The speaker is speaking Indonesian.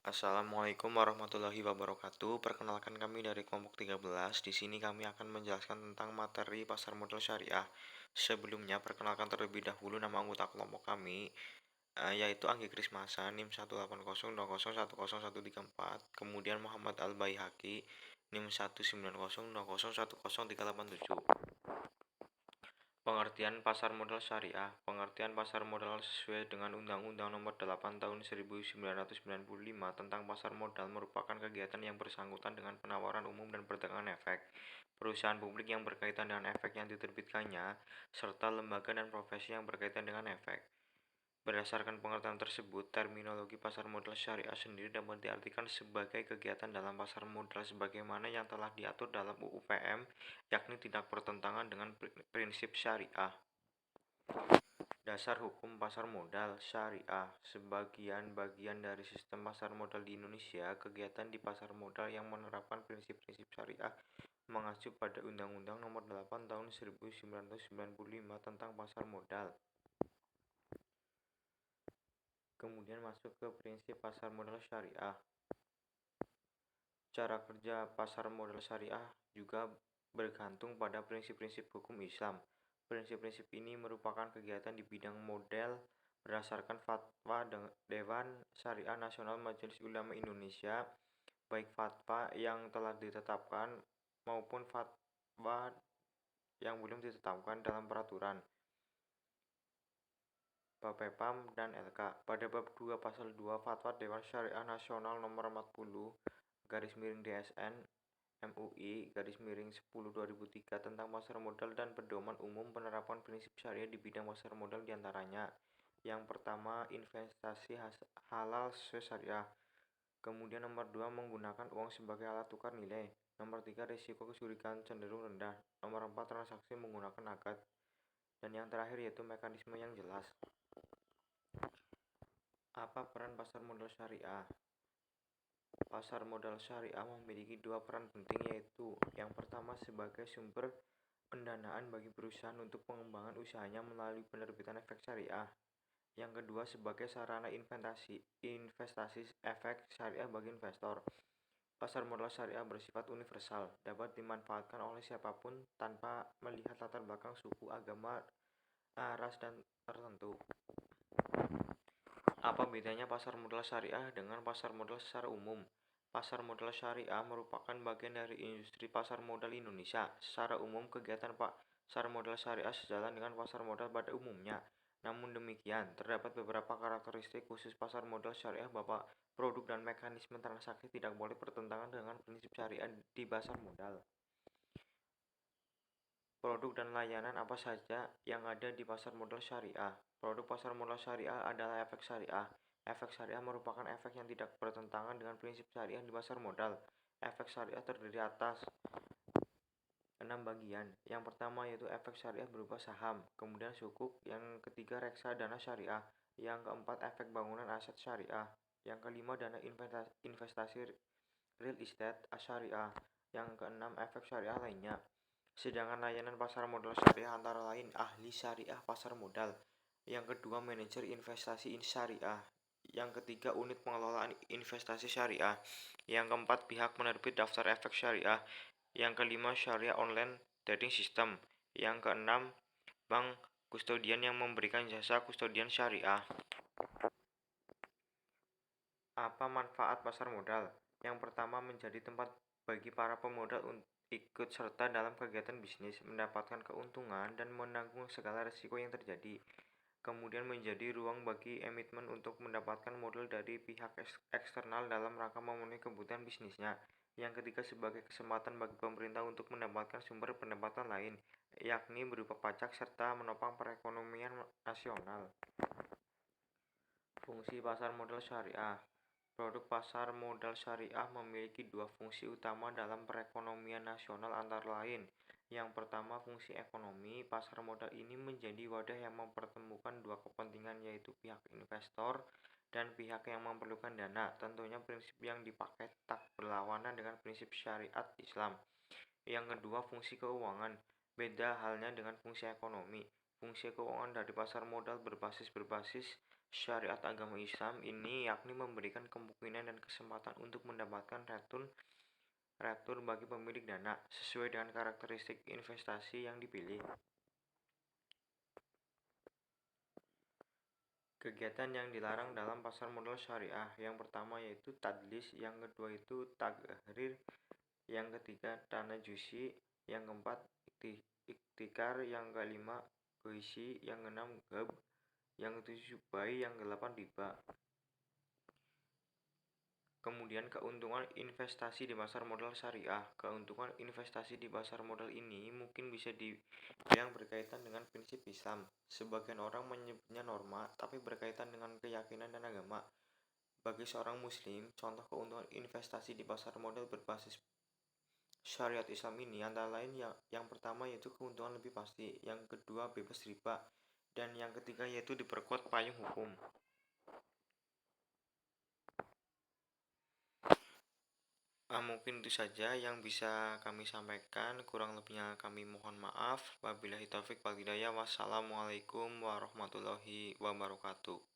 Assalamualaikum warahmatullahi wabarakatuh. Perkenalkan kami dari kelompok 13. Di sini kami akan menjelaskan tentang materi pasar modal syariah. Sebelumnya, perkenalkan terlebih dahulu nama anggota kelompok kami, yaitu Anggi Krismasa, NIM 18020010134. Kemudian Muhammad Al-Baihaqi, NIM 19020101387. Pengertian pasar modal syariah. Pengertian pasar modal sesuai dengan Undang-Undang Nomor 8 Tahun 1995 tentang pasar modal merupakan kegiatan yang bersangkutan dengan penawaran umum dan perdagangan efek, perusahaan publik yang berkaitan dengan efek yang diterbitkannya, serta lembaga dan profesi yang berkaitan dengan efek. Berdasarkan pengertian tersebut, terminologi pasar modal syariah sendiri dapat diartikan sebagai kegiatan dalam pasar modal sebagaimana yang telah diatur dalam UU PM, yakni tidak bertentangan dengan prinsip syariah. Dasar hukum pasar modal syariah. Sebagian bagian dari sistem pasar modal di Indonesia, kegiatan di pasar modal yang menerapkan prinsip-prinsip syariah mengacu pada Undang-Undang Nomor 8 Tahun 1995 tentang pasar modal. Kemudian masuk ke prinsip pasar modal syariah. Cara kerja pasar modal syariah juga bergantung pada prinsip-prinsip hukum Islam. Prinsip-prinsip ini merupakan kegiatan di bidang modal berdasarkan fatwa Dewan Syariah Nasional Majelis Ulama Indonesia, baik fatwa yang telah ditetapkan maupun fatwa yang belum ditetapkan dalam peraturan Bapepam dan LK. Pada bab 2 pasal 2 Fatwa Dewan Syariah Nasional nomor 40 DSN MUI /10 2003 tentang pasar modal dan pedoman umum penerapan prinsip syariah di bidang pasar modal diantaranya. Yang pertama, investasi halal sesuai syariah. Kemudian nomor 2, menggunakan uang sebagai alat tukar nilai. Nomor 3, risiko kecurigaan cenderung rendah. Nomor 4, transaksi menggunakan akad. Dan yang terakhir yaitu mekanisme yang jelas. Apa peran pasar modal syariah? Pasar modal syariah memiliki dua peran penting, yaitu yang pertama sebagai sumber pendanaan bagi perusahaan untuk pengembangan usahanya melalui penerbitan efek syariah. Yang kedua sebagai sarana investasi efek syariah bagi investor. Pasar modal syariah bersifat universal, dapat dimanfaatkan oleh siapapun tanpa melihat latar belakang suku, agama, ras, dan tertentu. Apa bedanya pasar modal syariah dengan pasar modal secara umum? Pasar modal syariah merupakan bagian dari industri pasar modal Indonesia. Secara umum, kegiatan pasar modal syariah sejalan dengan pasar modal pada umumnya. Namun demikian, terdapat beberapa karakteristik khusus pasar modal syariah bahwa produk dan mekanisme transaksi tidak boleh bertentangan dengan prinsip syariah di pasar modal. Produk dan layanan apa saja yang ada di pasar modal syariah? Produk pasar modal syariah adalah efek syariah. Efek syariah merupakan efek yang tidak bertentangan dengan prinsip syariah di pasar modal. Efek syariah terdiri atas 6 bagian. Yang pertama yaitu efek syariah berupa saham, kemudian sukuk, yang ketiga reksadana syariah, yang keempat efek bangunan aset syariah, yang kelima dana investasi real estate syariah, yang keenam efek syariah lainnya. Sedangkan layanan pasar modal syariah antara lain ahli syariah pasar modal, yang kedua manajer investasi syariah, yang ketiga unit pengelolaan investasi syariah, yang keempat pihak penerbit daftar efek syariah, yang kelima syariah online trading system, yang keenam bank kustodian yang memberikan jasa kustodian syariah. Apa manfaat pasar modal? Yang pertama, menjadi tempat bagi para pemodal untuk ikut serta dalam kegiatan bisnis, mendapatkan keuntungan dan menanggung segala risiko yang terjadi. Kemudian menjadi ruang bagi emiten untuk mendapatkan modal dari pihak eksternal dalam rangka memenuhi kebutuhan bisnisnya. Yang ketiga, sebagai kesempatan bagi pemerintah untuk mendapatkan sumber pendapatan lain, yakni berupa pajak serta menopang perekonomian nasional. Fungsi pasar modal syariah. Produk pasar modal syariah memiliki dua fungsi utama dalam perekonomian nasional antara lain. Yang pertama, fungsi ekonomi. Pasar modal ini menjadi wadah yang mempertemukan dua kepentingan, yaitu pihak investor dan pihak yang memerlukan dana. Tentunya prinsip yang dipakai tak berlawanan dengan prinsip syariat Islam. Yang kedua, fungsi keuangan. Beda halnya dengan fungsi ekonomi. Fungsi keuangan dari pasar modal berbasis Syariat agama Islam ini yakni memberikan kemungkinan dan kesempatan untuk mendapatkan retur bagi pemilik dana sesuai dengan karakteristik investasi yang dipilih. Kegiatan yang dilarang dalam pasar modal syariah, yang pertama yaitu tadlis, yang kedua itu taghrir, yang ketiga tanajusi, yang keempat iktikar, yang kelima goisi, yang keenam gab, yang ketujuh bai, yang kedelapan riba. Kemudian keuntungan investasi di pasar modal syariah. Keuntungan investasi di pasar modal ini mungkin bisa dibilang berkaitan dengan prinsip Islam. Sebagian orang menyebutnya norma, tapi berkaitan dengan keyakinan dan agama. Bagi seorang muslim, contoh keuntungan investasi di pasar modal berbasis syariat Islam ini antara lain yang pertama yaitu keuntungan lebih pasti, yang kedua bebas riba, dan yang ketiga yaitu diperkuat payung hukum. Mungkin itu saja yang bisa kami sampaikan, kurang lebihnya kami mohon maaf. Wabillahi taufik wal hidayah. Wassalamualaikum warahmatullahi wabarakatuh.